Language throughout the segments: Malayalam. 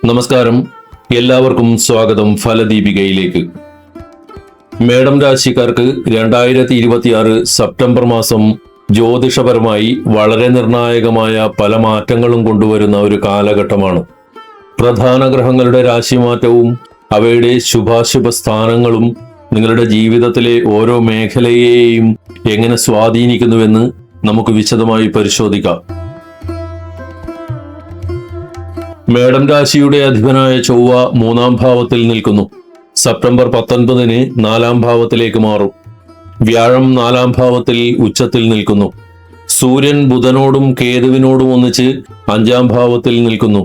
നമസ്കാരം, എല്ലാവർക്കും സ്വാഗതം ഫലദീപികയിലേക്ക്. മേടം രാശിക്കാർക്ക് 2026 സെപ്റ്റംബർ മാസം ജ്യോതിഷപരമായി വളരെ നിർണായകമായ പല മാറ്റങ്ങളും കൊണ്ടുവരുന്ന ഒരു കാലഘട്ടമാണ്. പ്രധാന ഗ്രഹങ്ങളുടെ രാശിമാറ്റവും അവയുടെ ശുഭാശുഭ സ്ഥാനങ്ങളും നിങ്ങളുടെ ജീവിതത്തിലെ ഓരോ മേഖലയെയും എങ്ങനെ സ്വാധീനിക്കുന്നുവെന്ന് നമുക്ക് വിശദമായി പരിശോധിക്കാം. മേടം രാശിയുടെ അധിപനായ ചൊവ്വ 3-ാം ഭാവത്തിൽ നിൽക്കുന്നു. സെപ്റ്റംബർ 19-ന് 4-ാം ഭാവത്തിലേക്ക് മാറും. വ്യാഴം 4-ാം ഭാവത്തിൽ ഉച്ചത്തിൽ നിൽക്കുന്നു. സൂര്യൻ ബുധനോടും കേതുവിനോടും ഒന്നിച്ച് 5-ാം ഭാവത്തിൽ നിൽക്കുന്നു.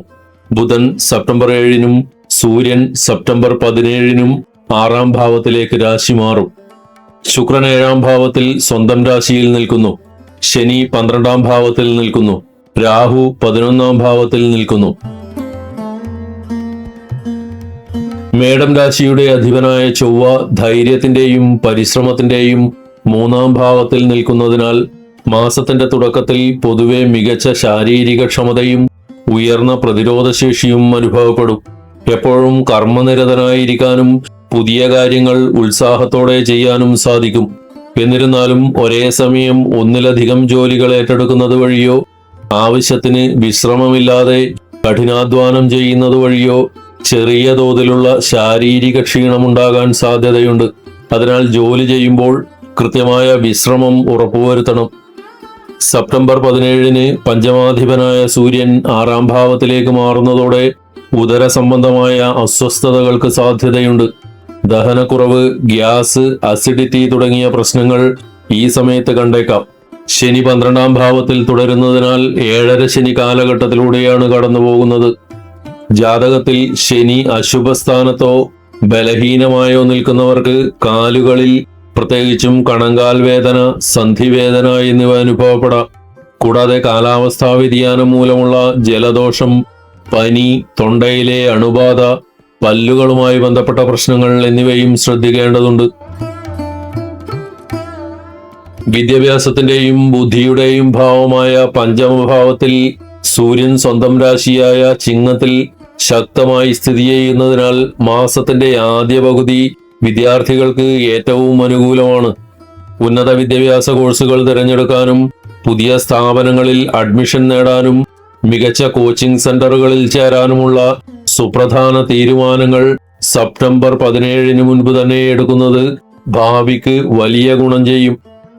ബുധൻ സെപ്റ്റംബർ 7-നും സൂര്യൻ സെപ്റ്റംബർ 17-നും 6-ാം ഭാവത്തിലേക്ക് രാശി മാറും. ശുക്രൻ 7-ാം ഭാവത്തിൽ സ്വന്തം രാശിയിൽ നിൽക്കുന്നു. ശനി 12-ാം ഭാവത്തിൽ നിൽക്കുന്നു. രാഹു 11-ാം ഭാവത്തിൽ നിൽക്കുന്നു. മേടം രാശിയുടെ അധിപനായ ചൊവ്വ ധൈര്യത്തിന്റെയും പരിശ്രമത്തിന്റെയും 3-ാം ഭാവത്തിൽ നിൽക്കുന്നതിനാൽ മാസത്തിന്റെ തുടക്കത്തിൽ പൊതുവെ മികച്ച ശാരീരിക ക്ഷമതയും ഉയർന്ന പ്രതിരോധശേഷിയും അനുഭവപ്പെടും. എപ്പോഴും കർമ്മനിരതനായിരിക്കാനും പുതിയ കാര്യങ്ങൾ ഉത്സാഹത്തോടെ ചെയ്യാനും സാധിക്കും. എന്നിരുന്നാലും ഒരേ സമയം ഒന്നിലധികം ജോലികൾ ഏറ്റെടുക്കുന്നത് വഴിയോ ആവശ്യത്തിന് വിശ്രമമില്ലാതെ കഠിനാധ്വാനം ചെയ്യുന്നത് വഴിയോ ചെറിയ തോതിലുള്ള ശാരീരിക ക്ഷീണമുണ്ടാകാൻ സാധ്യതയുണ്ട്. അതിനാൽ ജോലി ചെയ്യുമ്പോൾ കൃത്യമായ വിശ്രമം ഉറപ്പുവരുത്തണം. സെപ്റ്റംബർ 17-ന് പഞ്ചമാധിപനായ സൂര്യൻ 6-ാം ഭാവത്തിലേക്ക് മാറുന്നതോടെ ഉദര സംബന്ധമായ അസ്വസ്ഥതകൾക്ക് സാധ്യതയുണ്ട്. ദഹനക്കുറവ്, ഗ്യാസ്, അസിഡിറ്റി തുടങ്ങിയ പ്രശ്നങ്ങൾ ഈ സമയത്ത് കണ്ടേക്കാം. ശനി 12-ാം ഭാവത്തിൽ തുടരുന്നതിനാൽ 7.5 ശനി കാലഘട്ടത്തിലൂടെയാണ് കടന്നുപോകുന്നത്. ജാതകത്തിൽ ശനി അശുഭസ്ഥാനത്തോ ബലഹീനമായോ നിൽക്കുന്നവർക്ക് കാലുകളിൽ പ്രത്യേകിച്ചും കണങ്കാൽ വേദന, സന്ധിവേദന എന്നിവ അനുഭവപ്പെടാം. കൂടാതെ കാലാവസ്ഥാ വ്യതിയാനം മൂലമുള്ള ജലദോഷം, പനി, തൊണ്ടയിലെ അണുബാധ, പല്ലുകളുമായി ബന്ധപ്പെട്ട പ്രശ്നങ്ങൾ എന്നിവയും ശ്രദ്ധിക്കേണ്ടതുണ്ട്. വിദ്യാഭ്യാസത്തിന്റെയും ബുദ്ധിയുടെയും ഭാവമായ 5-ാം ഭാവത്തിൽ സൂര്യൻ സ്വന്തം രാശിയായ ചിങ്ങത്തിൽ ശക്തമായി സ്ഥിതി ചെയ്യുന്നതിനാൽ മാസത്തിന്റെ ആദ്യ പകുതി വിദ്യാർത്ഥികൾക്ക് ഏറ്റവും അനുകൂലമാണ്. ഉന്നത വിദ്യാഭ്യാസ കോഴ്സുകൾ തിരഞ്ഞെടുക്കാനും പുതിയ സ്ഥാപനങ്ങളിൽ അഡ്മിഷൻ നേടാനും മികച്ച കോച്ചിംഗ് സെന്ററുകളിൽ ചേരാനുമുള്ള സുപ്രധാന തീരുമാനങ്ങൾ സെപ്റ്റംബർ 17-ന് മുൻപ് തന്നെ എടുക്കുന്നത് ഭാവിക്ക് വലിയ ഗുണം ചെയ്യും.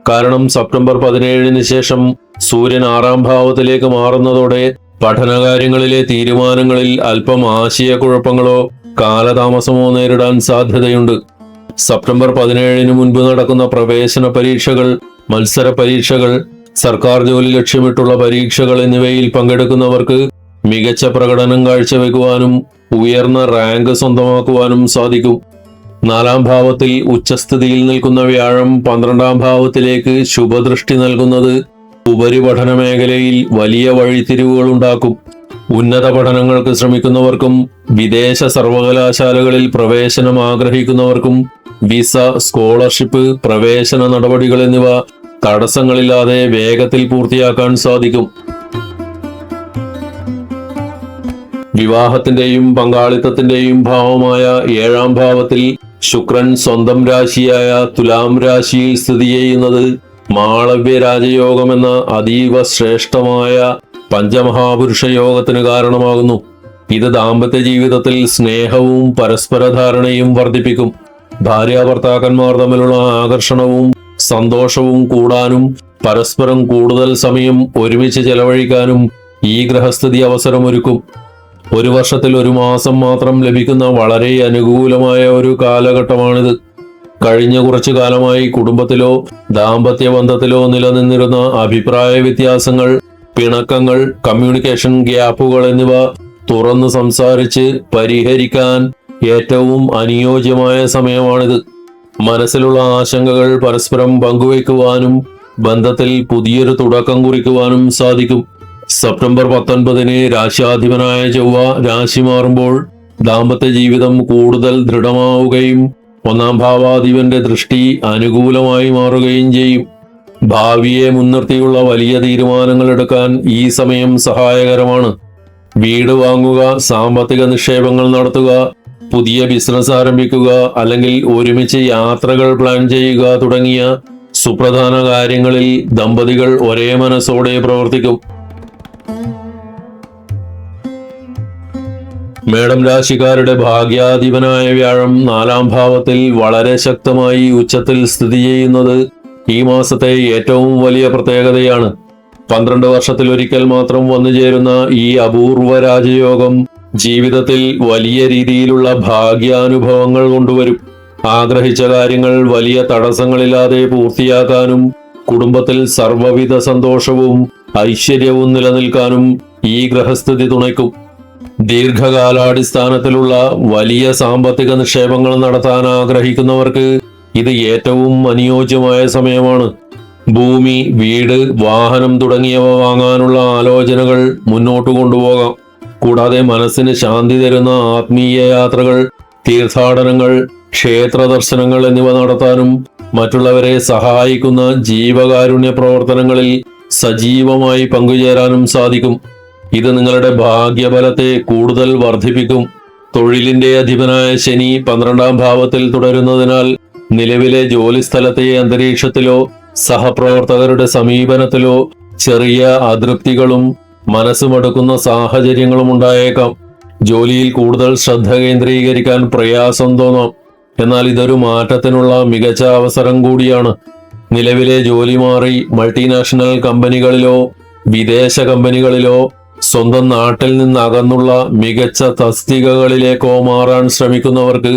കാരണം സെപ്റ്റംബർ 17-ന് ശേഷം സൂര്യൻ 6-ാം ഭാവത്തിലേക്ക് മാറുന്നതോടെ പഠനകാര്യങ്ങളിലെ തീരുമാനങ്ങളിൽ അല്പം ആശയക്കുഴപ്പങ്ങളോ കാലതാമസമോ നേരിടാൻ സാധ്യതയുണ്ട്. സെപ്റ്റംബർ 17-ന് മുൻപ് നടക്കുന്ന പ്രവേശന പരീക്ഷകൾ, മത്സര പരീക്ഷകൾ, സർക്കാർ ജോലി ലക്ഷ്യമിട്ടുള്ള പരീക്ഷകൾ എന്നിവയിൽ പങ്കെടുക്കുന്നവർക്ക് മികച്ച പ്രകടനം കാഴ്ചവെക്കുവാനും ഉയർന്ന റാങ്ക് സ്വന്തമാക്കുവാനും സാധിക്കും. 4-ാം ഭാവത്തിൽ ഉച്ചസ്ഥിതിയിൽ നിൽക്കുന്ന വ്യാഴം 12-ാം ഭാവത്തിലേക്ക് ശുഭദൃഷ്ടി നൽകുന്നത് ഉപരിപഠന മേഖലയിൽ വലിയ വഴിത്തിരിവുകൾ ഉണ്ടാക്കും. ഉന്നത പഠനങ്ങൾക്ക് ശ്രമിക്കുന്നവർക്കും വിദേശ സർവകലാശാലകളിൽ പ്രവേശനം ആഗ്രഹിക്കുന്നവർക്കും വിസ, സ്കോളർഷിപ്പ്, പ്രവേശന നടപടികൾ എന്നിവ തടസ്സങ്ങളില്ലാതെ വേഗത്തിൽ പൂർത്തിയാക്കാൻ സാധിക്കും. വിവാഹത്തിന്റെയും പങ്കാളിത്തത്തിന്റെയും ഭാവമായ 7-ാം ഭാവത്തിൽ ശുക്രൻ സ്വന്തം രാശിയായ തുലാം രാശിയിൽ സ്ഥിതി ചെയ്യുന്നത് മാളവ്യ രാജയോഗം എന്ന അതീവ ശ്രേഷ്ഠമായ പഞ്ചമഹാപുരുഷ യോഗത്തിന് കാരണമാകുന്നു. ഇത് ദാമ്പത്യ ജീവിതത്തിൽ സ്നേഹവും പരസ്പര ധാരണയും വർദ്ധിപ്പിക്കും. ഭാര്യാഭർത്താക്കന്മാർ തമ്മിലുള്ള ആകർഷണവും സന്തോഷവും കൂടാനും പരസ്പരം കൂടുതൽ സമയം ഒരുമിച്ച് ചെലവഴിക്കാനും ഈ ഗ്രഹസ്ഥിതി അവസരമൊരുക്കും. ഒരു വർഷത്തിൽ 1 മാസം മാത്രം ലഭിക്കുന്ന വളരെ അനുകൂലമായ ഒരു കാലഘട്ടമാണിത്. കഴിഞ്ഞ കുറച്ചു കാലമായി കുടുംബത്തിലോ ദാമ്പത്യ ബന്ധത്തിലോ നിലനിന്നിരുന്ന അഭിപ്രായ വ്യത്യാസങ്ങൾ, പിണക്കങ്ങൾ, കമ്മ്യൂണിക്കേഷൻ ഗ്യാപ്പുകൾ എന്നിവ തുറന്ന് സംസാരിച്ച് പരിഹരിക്കാൻ ഏറ്റവും അനുയോജ്യമായ സമയമാണിത്. മനസ്സിലുള്ള ആശങ്കകൾ പരസ്പരം പങ്കുവയ്ക്കുവാനും ബന്ധത്തിൽ പുതിയൊരു തുടക്കം കുറിക്കുവാനും സാധിക്കും. സെപ്റ്റംബർ 19-ന് രാശിയാധിപനായ ചൊവ്വ രാശി മാറുമ്പോൾ ദാമ്പത്യ ജീവിതം കൂടുതൽ ദൃഢമാവുകയും 1-ാം ഭാവാധിപന്റെ ദൃഷ്ടി അനുകൂലമായി മാറുകയും ചെയ്യും. ഭാവിയെ മുൻനിർത്തിയുള്ള വലിയ തീരുമാനങ്ങൾ എടുക്കാൻ ഈ സമയം സഹായകരമാണ്. വീട് വാങ്ങുക, സാമ്പത്തിക നിക്ഷേപങ്ങൾ നടത്തുക, പുതിയ ബിസിനസ് ആരംഭിക്കുക, അല്ലെങ്കിൽ ഒരുമിച്ച് യാത്രകൾ പ്ലാൻ ചെയ്യുക തുടങ്ങിയ സുപ്രധാന കാര്യങ്ങളിൽ ദമ്പതികൾ ഒരേ മനസ്സോടെ പ്രവർത്തിക്കും. മേടം രാശിക്കാരുടെ ഭാഗ്യാധിപനായ വ്യാഴം 4-ാം ഭാവത്തിൽ വളരെ ശക്തമായി ഉച്ചത്തിൽ സ്ഥിതി ചെയ്യുന്നത് ഈ മാസത്തെ ഏറ്റവും വലിയ പ്രത്യേകതയാണ്. 12 വർഷത്തിലൊരിക്കൽ മാത്രം വന്നു ചേരുന്ന ഈ അപൂർവ രാജയോഗം ജീവിതത്തിൽ വലിയ രീതിയിലുള്ള ഭാഗ്യാനുഭവങ്ങൾ കൊണ്ടുവരും. ആഗ്രഹിച്ച കാര്യങ്ങൾ വലിയ തടസ്സങ്ങളില്ലാതെ പൂർത്തിയാക്കാനും കുടുംബത്തിൽ സർവ്വവിധ സന്തോഷവും ഐശ്വര്യവും നിലനിൽക്കാനും ഈ ഗ്രഹസ്ഥിതി തുണയ്ക്കും. ദീർഘകാലാടിസ്ഥാനത്തിലുള്ള വലിയ സാമ്പത്തിക നിക്ഷേപങ്ങൾ നടത്താൻ ആഗ്രഹിക്കുന്നവർക്ക് ഇത് ഏറ്റവും അനുയോജ്യമായ സമയമാണ്. ഭൂമി, വീട്, വാഹനം തുടങ്ങിയവ വാങ്ങാനുള്ള ആലോചനകൾ മുന്നോട്ട് കൊണ്ടുപോകാം. കൂടാതെ മനസ്സിന് ശാന്തി തരുന്ന ആത്മീയ യാത്രകൾ, തീർത്ഥാടനങ്ങൾ, ക്ഷേത്ര ദർശനങ്ങൾ എന്നിവ നടത്താനും മറ്റുള്ളവരെ സഹായിക്കുന്ന ജീവകാരുണ്യ പ്രവർത്തനങ്ങളിൽ സജീവമായി പങ്കുചേരാനും സാധിക്കും. ഇത് നിങ്ങളുടെ ഭാഗ്യബലത്തെ കൂടുതൽ വർദ്ധിപ്പിക്കും. തൊഴിലിന്റെ അധിപനായ ശനി 12-ാം ഭാവത്തിൽ തുടരുന്നതിനാൽ നിലവിലെ ജോലിസ്ഥലത്തെ അന്തരീക്ഷത്തിലോ സഹപ്രവർത്തകരുടെ സമീപനത്തിലോ ചെറിയ അതൃപ്തികളും മനസ്സുമടുക്കുന്ന സാഹചര്യങ്ങളും ഉണ്ടായേക്കാം. ജോലിയിൽ കൂടുതൽ ശ്രദ്ധ കേന്ദ്രീകരിക്കാൻ പ്രയാസം തോന്നാം. എന്നാൽ ഇതൊരു മാറ്റത്തിനുള്ള മികച്ച അവസരം കൂടിയാണ്. നിലവിലെ ജോലി മാറി മൾട്ടിനാഷണൽ കമ്പനികളിലോ വിദേശ കമ്പനികളിലോ സ്വന്തം നാട്ടിൽ നിന്ന് അകന്നുള്ള മികച്ച തസ്തികകളിലേക്കോ മാറാൻ ശ്രമിക്കുന്നവർക്ക്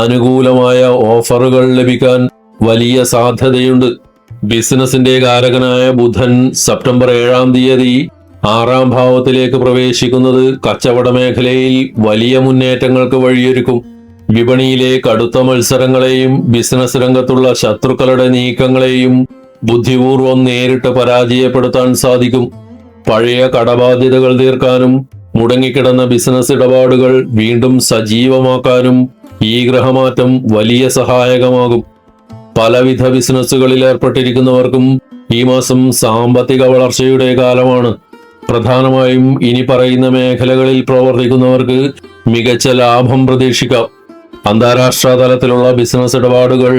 അനുകൂലമായ ഓഫറുകൾ ലഭിക്കാൻ വലിയ സാധ്യതയുണ്ട്. ബിസിനസിന്റെ കാരകനായ ബുധൻ സെപ്റ്റംബർ 7-ാം തീയതി 6-ാം ഭാവത്തിലേക്ക് പ്രവേശിക്കുന്നത് കച്ചവട മേഖലയിൽ വലിയ മുന്നേറ്റങ്ങൾക്ക് വഴിയൊരുക്കും. വിപണിയിലെ കടുത്ത മത്സരങ്ങളെയും ബിസിനസ് രംഗത്തുള്ള ശത്രുക്കളുടെ നീക്കങ്ങളെയും ബുദ്ധിപൂർവം നേരിട്ട് പരാജയപ്പെടുത്താൻ സാധിക്കും. പഴയ കടബാധ്യതകൾ തീർക്കാനും മുടങ്ങിക്കിടന്ന ബിസിനസ് ഇടപാടുകൾ വീണ്ടും സജീവമാക്കാനും ഈ ഗ്രഹമാറ്റം വലിയ സഹായകമാകും. പലവിധ ബിസിനസ്സുകളിൽ ഏർപ്പെട്ടിരിക്കുന്നവർക്കും ഈ മാസം സാമ്പത്തിക വളർച്ചയുടെ കാലമാണ്. പ്രധാനമായും ഇനി പറയുന്ന മേഖലകളിൽ പ്രവർത്തിക്കുന്നവർക്ക് മികച്ച ലാഭം പ്രതീക്ഷിക്കാം. അന്താരാഷ്ട്ര തലത്തിലുള്ള ബിസിനസ് ഇടപാടുകൾ,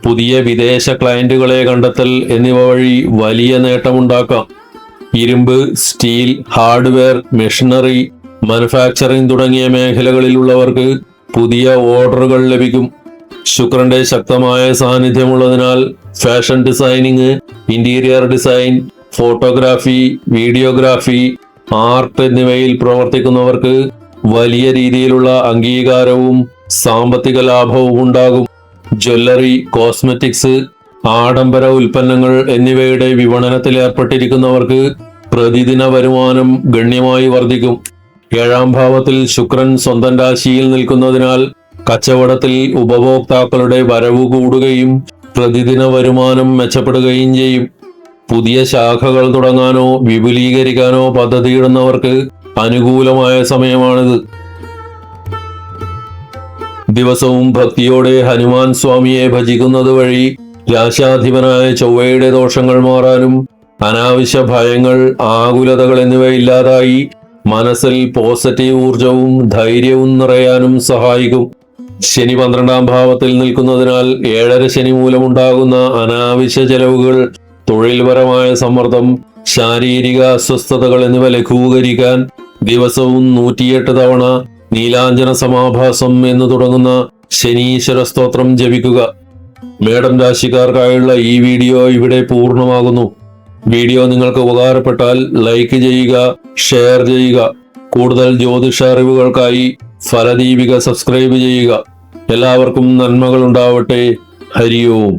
പുതിയ വിദേശ ക്ലയന്റുകളെ കണ്ടെത്തൽ എന്നിവ വഴി വലിയ നേട്ടമുണ്ടാക്കാം. ഇരുമ്പ്, സ്റ്റീൽ, ഹാർഡ്വെയർ, മെഷീനറി, മാനുഫാക്ചറിംഗ് തുടങ്ങിയ മേഖലകളിലുള്ളവർക്ക് പുതിയ ഓർഡറുകൾ ലഭിക്കും. ശുക്രന്റെ ശക്തമായ സാന്നിധ്യമുള്ളതിനാൽ fashion designing, interior design, photography, videography, art എന്നിവയിൽ പ്രവർത്തിക്കുന്നവർക്ക് വലിയ രീതിയിലുള്ള അംഗീകാരവും സാമ്പത്തിക ലാഭവും ഉണ്ടാകും. ജ്വല്ലറി, കോസ്മെറ്റിക്സ്, ആഡംബര ഉൽപ്പന്നങ്ങൾ എന്നിവയുടെ വിപണനത്തിൽ ഏർപ്പെട്ടിരിക്കുന്നവർക്ക് പ്രതിദിന വരുമാനം ഗണ്യമായി വർദ്ധിക്കും. 7-ാം ഭാവത്തിൽ ശുക്രൻ സ്വന്തം രാശിയിൽ നിൽക്കുന്നതിനാൽ കച്ചവടത്തിൽ ഉപഭോക്താക്കളുടെ വരവ് കൂടുകയും പ്രതിദിന വരുമാനം മെച്ചപ്പെടുകയും ചെയ്യും. പുതിയ ശാഖകൾ തുടങ്ങാനോ വിപുലീകരിക്കാനോ പദ്ധതിയിടുന്നവർക്ക് അനുകൂലമായ സമയമാണിത്. ദിവസവും ഭക്തിയോടെ ഹനുമാൻ സ്വാമിയെ ഭജിക്കുന്നത് വഴി രാശാധിപനായ ചൊവ്വയുടെ ദോഷങ്ങൾ മാറാനും അനാവശ്യ ഭയങ്ങൾ, ആകുലതകൾ എന്നിവ ഇല്ലാതായി മനസ്സിൽ പോസിറ്റീവ് ഊർജവും ധൈര്യവും നിറയാനും സഹായിക്കും. ശനി 12-ാം ഭാവത്തിൽ നിൽക്കുന്നതിനാൽ 7.5 ശനി മൂലമുണ്ടാകുന്ന അനാവശ്യ ചെലവുകൾ, തൊഴിൽപരമായ സമ്മർദ്ദം, ശാരീരിക അസ്വസ്ഥതകൾ എന്നിവ ലഘൂകരിക്കാൻ ദിവസവും 108 തവണ നീലാഞ്ജന സമാഭാസം എന്ന് തുടങ്ങുന്ന ശനീശ്വര സ്തോത്രം ജപിക്കുക. മേടം രാശിക്കാർക്കായുള്ള ഈ വീഡിയോ ഇവിടെ പൂർണ്ണമാകുന്നു. വീഡിയോ നിങ്ങൾക്ക് ഉപകാരപ്പെട്ടാൽ ലൈക്ക് ചെയ്യുക, ഷെയർ ചെയ്യുക. കൂടുതൽ ജ്യോതിഷ അറിവുകൾക്കായി ഫലദീപിക സബ്സ്ക്രൈബ് ചെയ്യുക. എല്ലാവർക്കും നന്മകൾ ഉണ്ടാവട്ടെ. ഹരി ഓം.